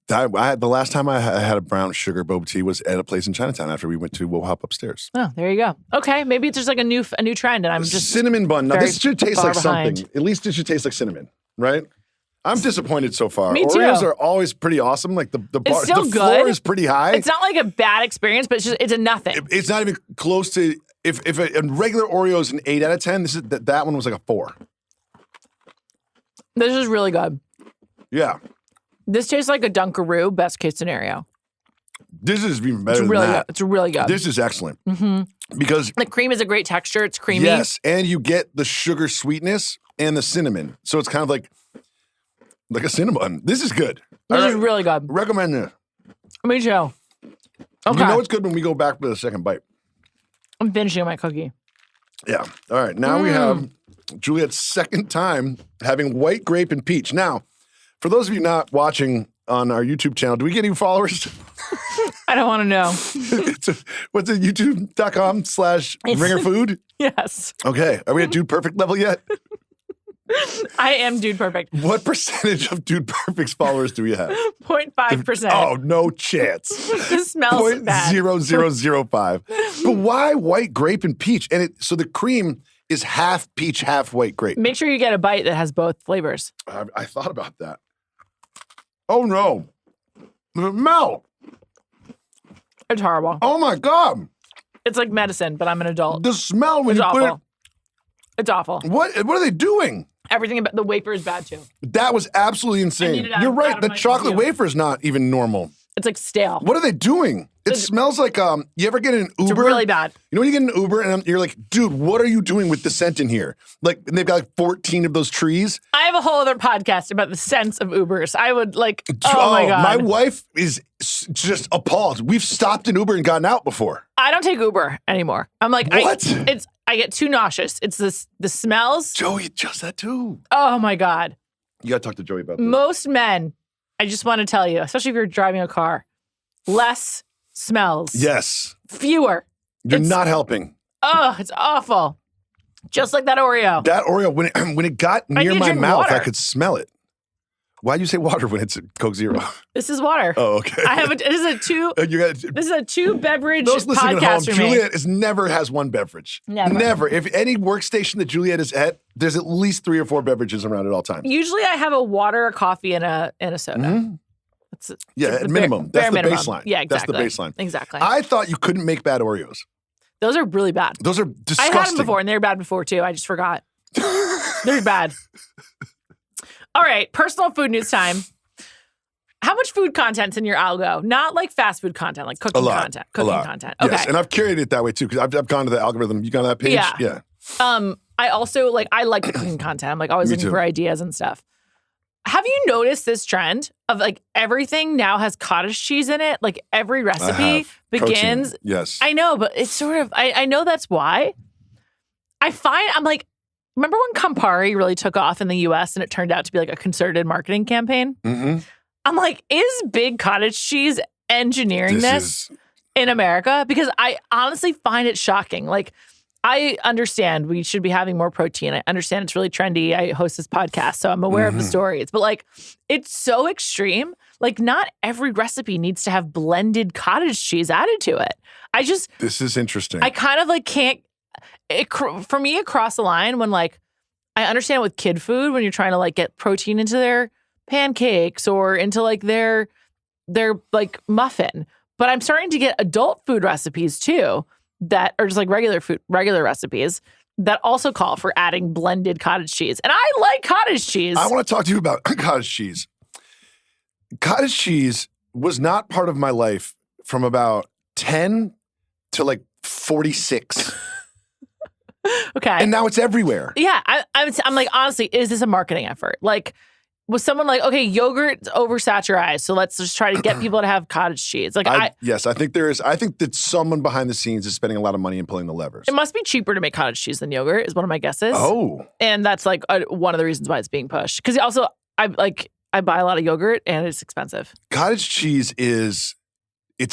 The last time I had a brown sugar boba tea was at a place in Chinatown after we went to We'll Hop Upstairs. Oh, there you go. Okay, maybe it's just like a new trend, and I'm just cinnamon bun. Now this should taste like behind. something. At least it should taste like cinnamon, right? I'm disappointed so far. Me too. Oreos are always pretty awesome. Like the bar, It's still the good. floor is pretty high. It's not like a bad experience, but it's a nothing. It's not even close to. If a regular Oreo is an 8 out of 10, that one was like a 4. This is really good. Yeah. This tastes like a Dunkaroo, best case scenario. This is even better It's really than that. good. It's really good. This is excellent. Mm-hmm. Because the cream is a great texture. It's creamy. Yes, and you get the sugar sweetness and the cinnamon. So it's kind of like a cinnamon. This is good. This is really good. Recommend this. Me too. Okay. You know it's good when we go back for the second bite. I'm finishing my cookie. Yeah. All right. Now we have Juliet's second time having white grape and peach. Now, for those of you not watching on our YouTube channel, do we get any followers? I don't want to know. What's it? YouTube.com/ringerfood? Yes. Okay. Are we at Dude Perfect level yet? I am Dude Perfect. What percentage of Dude Perfect's followers do we have? 0.5%. Oh, no chance. This smells bad. 0.0005. But why white grape and peach? And so the cream is half peach, half white grape. Make sure you get a bite that has both flavors. I thought about that. Oh, no. The smell. It's horrible. Oh, my God. It's like medicine, but I'm an adult. The smell when It's you put awful. it. It's awful. What are they doing? Everything about the wafer is bad too. That was absolutely insane. need it out You're right. of The my chocolate review. wafer is not even normal. It's like stale. What are they doing? It smells like you ever get in an Uber? It's really bad. You know when you get in an Uber and you're like, dude, what are you doing with the scent in here? Like, and they've got like 14 of those trees. I have a whole other podcast about the scents of Ubers. I would like, oh my God. My wife is just appalled. We've stopped an Uber and gotten out before. I don't take Uber anymore. I'm like, what? I get too nauseous. It's the smells. Joey does that too. Oh my God. You got to talk to Joey about that. Most men, I just want to tell you, especially if you're driving a car, less smells. Yes. Fewer. You're not helping. Oh, it's awful. Just like that Oreo. That Oreo, when it got near my mouth, water. I could smell it. Why'd you say water when it's a Coke Zero? This is water. Oh, okay. This is a two beverage those listening podcast at home, for me. Juliet never has one beverage. Never. If any workstation that Juliet is at, there's at least 3 or 4 beverages around at all times. Usually I have a water, a coffee, and a soda. Mm-hmm. At minimum. That's the baseline. Yeah, exactly. That's the baseline. Exactly. I thought you couldn't make bad Oreos. Those are really bad. Those are disgusting. I had them before, and they were bad before, too. I just forgot. They're bad. All right, personal food news time. How much food content's in your algo? Not like fast food content, like cooking content. Cooking content. Okay. Yes, and I've carried it that way, too, because I've gone to the algorithm. You gone to that page? Yeah. I also, I like the cooking content. I'm, always looking for ideas and stuff. Have you noticed this trend of everything now has cottage cheese in it? Like every recipe begins. Protein. Yes. I know, but it's sort of, I know that's why. Remember when Campari really took off in the US and it turned out to be a concerted marketing campaign? Mm-hmm. I'm like, is big cottage cheese engineering this in America? Because I honestly find it shocking. I understand we should be having more protein. I understand it's really trendy. I host this podcast, so I'm aware of the stories. But it's so extreme. Not every recipe needs to have blended cottage cheese added to it. This is interesting. I kind of can't. For me, across the line when I understand with kid food when you're trying to get protein into their pancakes or into their muffin. But I'm starting to get adult food recipes too. That are just regular recipes that also call for adding blended cottage cheese. And I like cottage cheese. I want to talk to you about cottage cheese. Cottage cheese was not part of my life from about 10 to 46. Okay. And now it's everywhere. Yeah. I'm honestly, is this a marketing effort? Was someone okay, yogurt's oversaturized, so let's just try to get people to have cottage cheese? Yes, I think there is. I think that someone behind the scenes is spending a lot of money and pulling the levers. It must be cheaper to make cottage cheese than yogurt, is one of my guesses. Oh. And that's one of the reasons why it's being pushed. Because also, I buy a lot of yogurt and it's expensive. Cottage cheese it's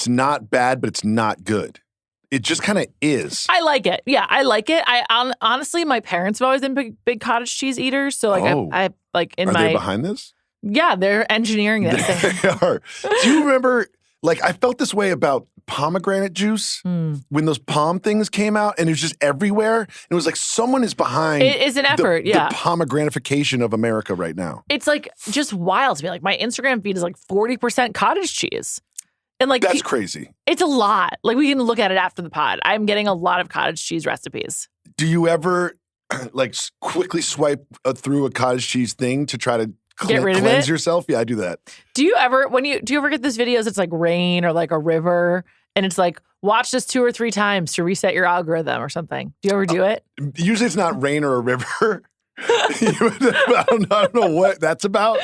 not bad, but it's not good. It just kind of is. I like it. Yeah, I like it. Honestly, my parents have always been big cottage cheese eaters. So I Are they behind this? Yeah, they're engineering this. They are. Do you remember? I felt this way about pomegranate juice when those palm things came out, and it was just everywhere. And it was someone is behind. It is an effort. The pomegranatification of America right now. It's just wild to me. My Instagram feed is 40% cottage cheese. And that's crazy. It's a lot. We can look at it after the pod. I'm getting a lot of cottage cheese recipes. Do you ever quickly swipe through a cottage cheese thing to try to cleanse yourself? Yeah, I do that. Do you ever get these videos? It's rain or a river, and it's watch this 2 or 3 times to reset your algorithm or something. Do you ever do it? Usually it's not rain or a river. I don't know what that's about.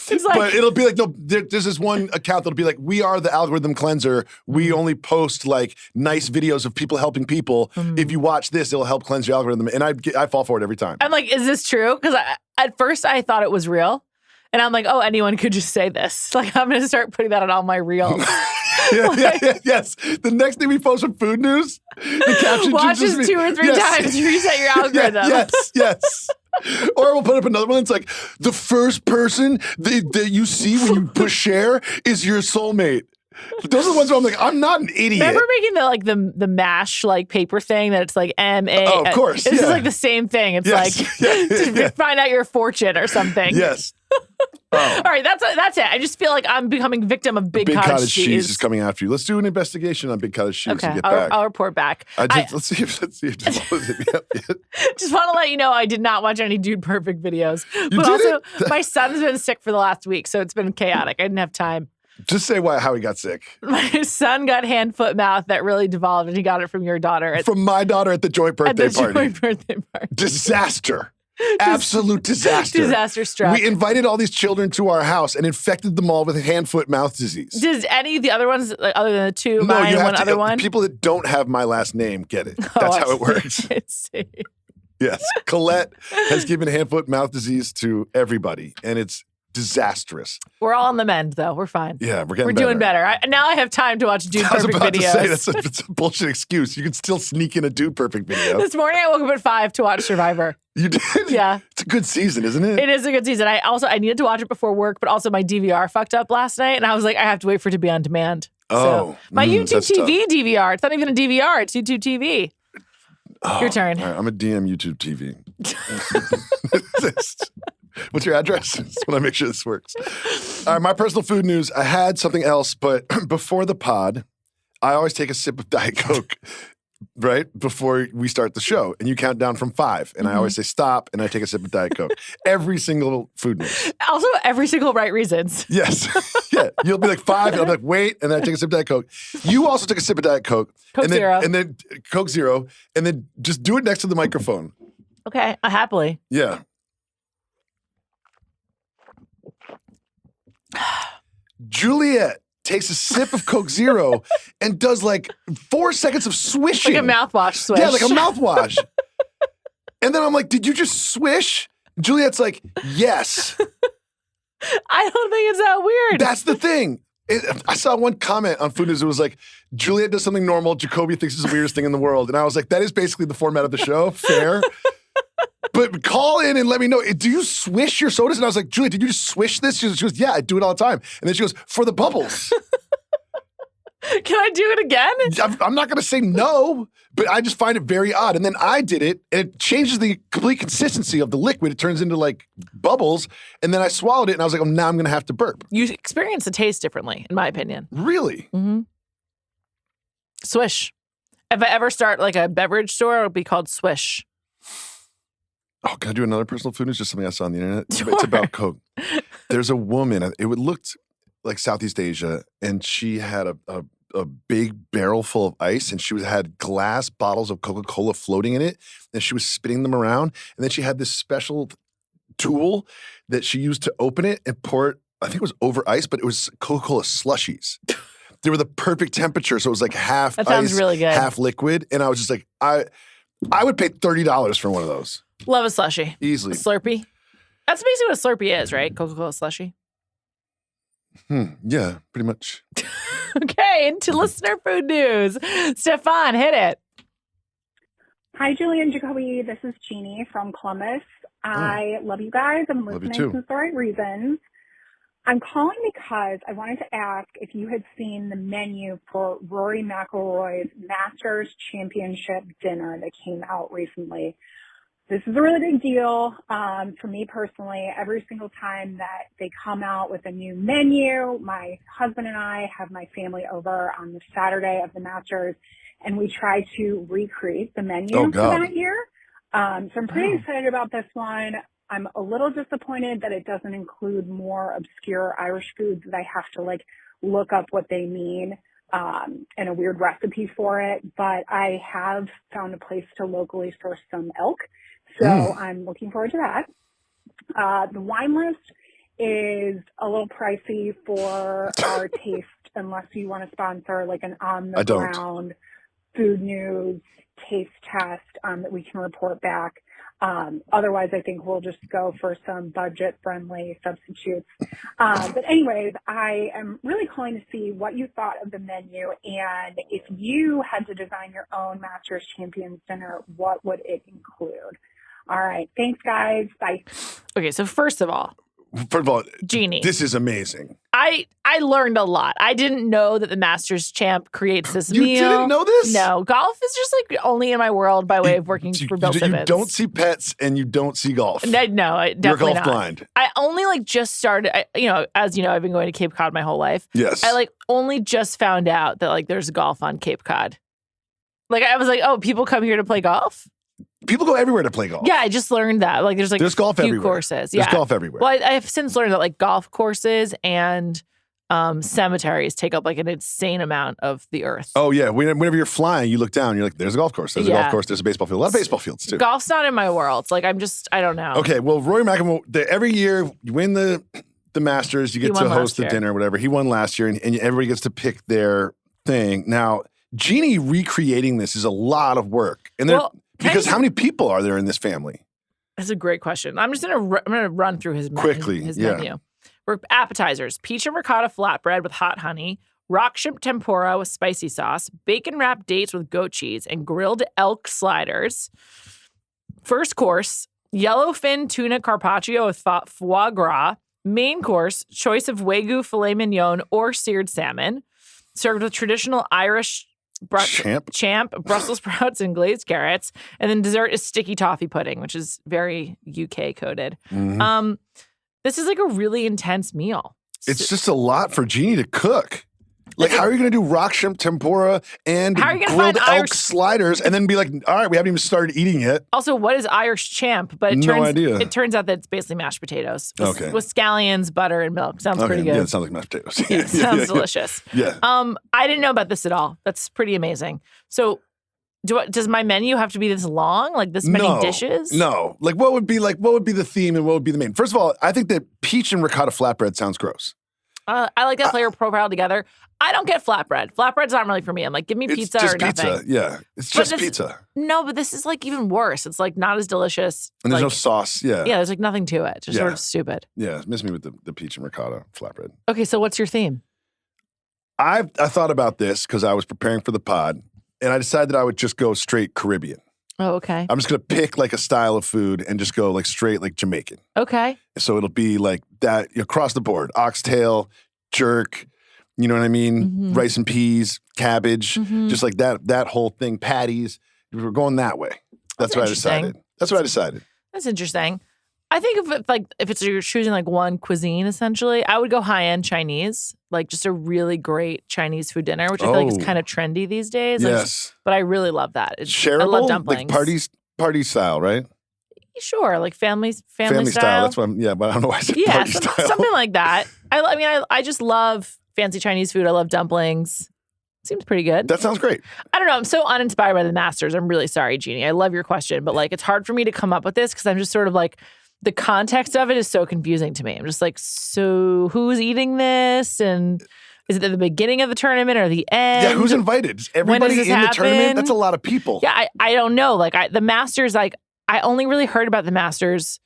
But it'll be no, there's this one account that'll be we are the algorithm cleanser. We only post nice videos of people helping people. If you watch this, it'll help cleanse your algorithm. And I fall for it every time. I'm is this true? Because at first I thought it was real. And I'm oh, anyone could just say this. I'm going to start putting that on all my reels. Yes. The next thing we post from Food News, the caption watch this 2 or 3 times to reset your algorithm. Yes. Or we'll put up another one. It's the first person that you see when you push share is your soulmate. Those are the ones where I'm not an idiot. Remember making the MASH paper thing that it's MA? Oh, of course. This is the same thing. It's to find out your fortune or something. Yes. All right, that's it. I just feel I'm becoming victim of big cottage cheese is coming after you. Let's do an investigation on big cottage cheese. Okay, and get back. I'll report back. Let's see if just want to let you know I did not watch any Dude Perfect videos. But also, my son's been sick for the last week, so it's been chaotic. I didn't have time. Just say how he got sick. My son got hand, foot, mouth that really devolved, and he got it from your daughter. From my daughter at the joint birthday party. Joint birthday party. Disaster. Absolute disaster. Disaster struck. We invited all these children to our house and infected them all with hand, foot, mouth disease. Does any of the other ones, other than the two, mine and one other one? People that don't have my last name get it. That's how it works. I see. Yes. Colette has given hand, foot, mouth disease to everybody, and it's disastrous. We're all on the mend, though. We're fine. Yeah, we're doing better. Now I have time to watch Dude Perfect videos. I was about to say, that's a bullshit excuse. You can still sneak in a Dude Perfect video. This morning I woke up at 5 to watch Survivor. You did? Yeah. It's a good season, isn't it? It is a good season. I needed to watch it before work, but also my DVR fucked up last night, and I was like, I have to wait for it to be on demand. So, my YouTube TV tough. DVR. It's not even a DVR. It's YouTube TV. Your turn. All right, I'm a DM YouTube TV. What's your address? Just want to make sure this works. All right, my personal food news. I had something else, but before the pod, I always take a sip of Diet Coke, right? Before we start the show. And you count down from 5. And I always say stop, and I take a sip of Diet Coke. Every single food news. Also, every single right reasons. Yes. Yeah. You'll be like 5, and I'll be like, wait, and then I take a sip of Diet Coke. You also took a sip of Diet Coke. Coke Zero. And then Coke Zero, and then just do it next to the microphone. Okay, happily. Yeah. Juliet takes a sip of Coke Zero and does like 4 seconds of swishing. Like a mouthwash swish. Yeah, like a mouthwash. And then I'm like, did you just swish? Juliet's like, yes. I don't think it's that weird. That's the thing. I saw one comment on Food News. It was like, Juliet does something normal. Jacoby thinks it's the weirdest thing in the world. And I was like, that is basically the format of the show. Fair. But call in and let me know. Do you swish your sodas? And I was like, Juliet, did you just swish this? She goes, yeah, I do it all the time. And then she goes, for the bubbles. Can I do it again? I'm not going to say no, but I just find it very odd. And then I did it, and it changes the complete consistency of the liquid. It turns into like bubbles. And then I swallowed it, and I was like, oh, now I'm going to have to burp. You experience the taste differently, in my opinion. Really? Mm-hmm. Swish. If I ever start like a beverage store, it'll be called Swish. Oh, can I do another personal food news? Just something I saw on the internet. Sure. It's about Coke. There's a woman. It looked like Southeast Asia, and she had a big barrel full of ice, and she had glass bottles of Coca-Cola floating in it, and she was spinning them around. And then she had this special tool that she used to open it and pour it. I think it was over ice, but it was Coca-Cola slushies. They were the perfect temperature, so it was like half ice, really good. Half liquid. And I was just like, I would pay $30 for one of those. Love a slushie. Easily. A Slurpee. That's basically what a Slurpee is, right? Coca-Cola slushie. Yeah, pretty much. Okay, into listener food news. Stefan, hit it. Hi, Juliet and Jacoby. This is Jeannie from Columbus. I love you guys. I'm listening for the right reasons. I'm calling because I wanted to ask if you had seen the menu for Rory McIlroy's Masters Championship dinner that came out recently. This is a really big deal for me personally. Every single time that they come out with a new menu, my husband and I have my family over on the Saturday of the Masters, and we try to recreate the menu for that year. So I'm pretty excited about this one. I'm a little disappointed that it doesn't include more obscure Irish foods that I have to like look up what they mean and a weird recipe for it. But I have found a place to locally source some elk. So I'm looking forward to that. The wine list is a little pricey for our taste unless you want to sponsor like an on-the-ground food news taste test that we can report back. Otherwise, I think we'll just go for some budget-friendly substitutes. But anyways, I am really calling to see what you thought of the menu, and if you had to design your own Masters Champions dinner, what would it include? All right. Thanks, guys. Bye. Okay, so first of all, Jeannie, this is amazing. I learned a lot. I didn't know that the Masters champ creates this meal. You didn't know this? No. Golf is just like only in my world by way of working for Bill Simmons. You don't see pets and you don't see golf. No, definitely You're golf not. blind. I only like just started, as you know, I've been going to Cape Cod my whole life. Yes. I like only just found out that like there's golf on Cape Cod. Like I was like, oh, people come here to play golf? People go everywhere to play golf. Yeah, I just learned that. Like there's golf few everywhere. courses. Yeah. There's golf everywhere. Well, I've since learned that like golf courses and cemeteries take up like an insane amount of the earth. Oh, yeah. Whenever you're flying, you look down, you're like, there's a golf course. There's a golf course. There's a baseball field. A lot of baseball fields, too. Golf's not in my world. It's like, I don't know. Okay, well, Rory McIlroy, every year you win the Masters, you get to host the dinner, whatever. He won last year, and everybody gets to pick their thing. Now, Jeannie recreating this is a lot of work. And because how many people are there in this family? That's a great question. I'm gonna run through his menu. We're appetizers: peach and ricotta flatbread with hot honey, rock shrimp tempura with spicy sauce, bacon wrapped dates with goat cheese, and grilled elk sliders. First course: yellowfin tuna carpaccio with foie gras. Main course: choice of Wagyu filet mignon or seared salmon, served with traditional Irish champ, Brussels sprouts, and glazed carrots. And then dessert is sticky toffee pudding, which is very UK coded. Mm-hmm. This is like a really intense meal. It's just a lot for Jeannie to cook. Like, how are you going to do rock shrimp tempura and grilled elk sliders and then be like, all right, we haven't even started eating yet? Also, what is Irish champ? But it turns out that it's basically mashed potatoes with scallions, butter, and milk. Sounds pretty good. Yeah, it sounds like mashed potatoes. Yeah, sounds delicious. Yeah. I didn't know about this at all. That's pretty amazing. So, does my menu have to be this long? Like this many dishes? No. Like what would be the theme and what would be the main? First of all, I think that peach and ricotta flatbread sounds gross. I like that flavor profile together. I don't get flatbread. Flatbread's not really for me. I'm like, give me pizza or nothing. It's just pizza. Yeah. It's just pizza. No, but this is like even worse. It's like not as delicious. And there's no sauce. Yeah. Yeah, there's like nothing to it. Just sort of stupid. Yeah, miss me with the peach and ricotta flatbread. Okay, so what's your theme? I thought about this because I was preparing for the pod, and I decided that I would just go straight Caribbean. Oh, okay. I'm just going to pick like a style of food and just go like straight like Jamaican. Okay. So it'll be like that across the board. Oxtail, jerk, you know what I mean? Mm-hmm. Rice and peas, cabbage, just like that whole thing, patties. We're going that way. That's what I decided. That's interesting. I think if you're choosing like one cuisine, essentially, I would go high-end Chinese, like just a really great Chinese food dinner, which I feel like is kind of trendy these days. Yes. But I really love that. Shareable? I love dumplings. Like party style, right? Sure, like family style. That's what but I don't know why I said party style. Something like that. I just love fancy Chinese food. I love dumplings. Seems pretty good. That sounds great. I don't know. I'm so uninspired by the Masters. I'm really sorry, Jeannie. I love your question, but like it's hard for me to come up with this because I'm just sort of like the context of it is so confusing to me. I'm just like, so who's eating this? And is it at the beginning of the tournament or the end? Yeah, who's invited? Is everybody in the tournament? That's a lot of people. Yeah, I don't know. Like the Masters, like I only really heard about the Masters,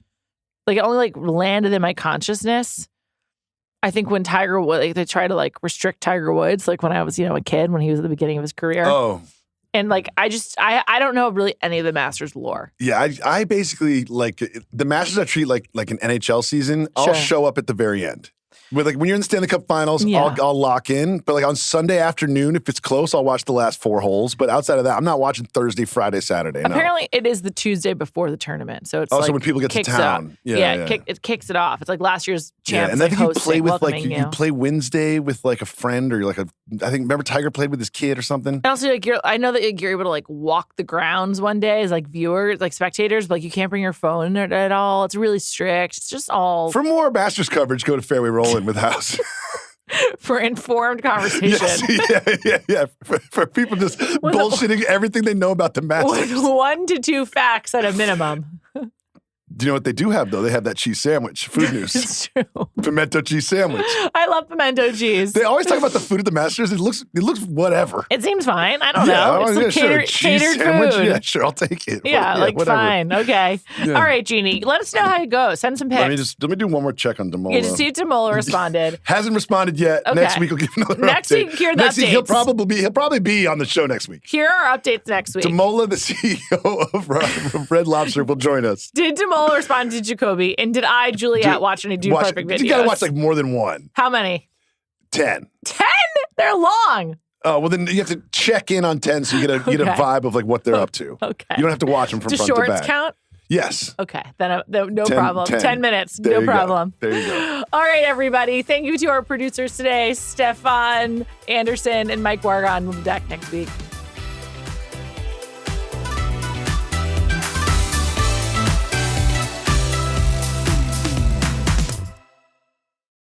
like it only like landed in my consciousness. I think when Tiger Woods, like they try to like restrict Tiger Woods, like when I was, a kid, when he was at the beginning of his career. Oh. And like, I don't know really any of the Masters lore. Yeah, I basically like the Masters I treat like an NHL season. I'll show up at the very end. With like when you're in the Stanley Cup Finals, I'll lock in. But like on Sunday afternoon, if it's close, I'll watch the last 4 holes. But outside of that, I'm not watching Thursday, Friday, Saturday. Apparently, it is the Tuesday before the tournament, so it's also when people get to town. It kicks it off. It's like last year's champs. Yeah, and I think you play with like you play Wednesday with like a friend or like I think remember Tiger played with his kid or something. And also, like I know that you're able to like walk the grounds one day as like viewers, like spectators, but like you can't bring your phone at all. It's really strict. It's just all. For more Masters coverage, go to Fairway Rolling with House. For informed conversation. Yeah. For people just bullshitting everything they know about the Masters. With 1 to 2 facts at a minimum. Do you know what they do have, though? They have that cheese sandwich. Food news. It's true. Pimento cheese sandwich. I love pimento cheese. They always talk about the food at the Masters. It looks whatever. It seems fine. I don't know. It's some catered sandwich. food. Yeah, sure. I'll take it. Yeah, whatever. Fine. Okay. Yeah. All right, Jeannie. Let us know how it goes. Send some pics. Let me do one more check on Demola. Yeah, just see if Demola responded. Hasn't responded yet. Okay. Next week we'll give another update. Next week, here are the updates. He'll probably be on the show next week. Here are our updates next week. Demola, the CEO of Red Lobster, will join us. Did Demola respond to Jacoby? And did I, Juliet, watch any Do Perfect videos? You gotta watch like more than one. How many? 10. 10? They're long. Oh, well then you have to check in on 10 so you get a vibe of like what they're up to. Okay. You don't have to watch them from front to back. Do shorts count? Yes. Okay. Then no problem. 10 minutes. No problem. There you go. All right, everybody. Thank you to our producers today, Stefan, Anderson, and Mike Wargon. We'll be back next week.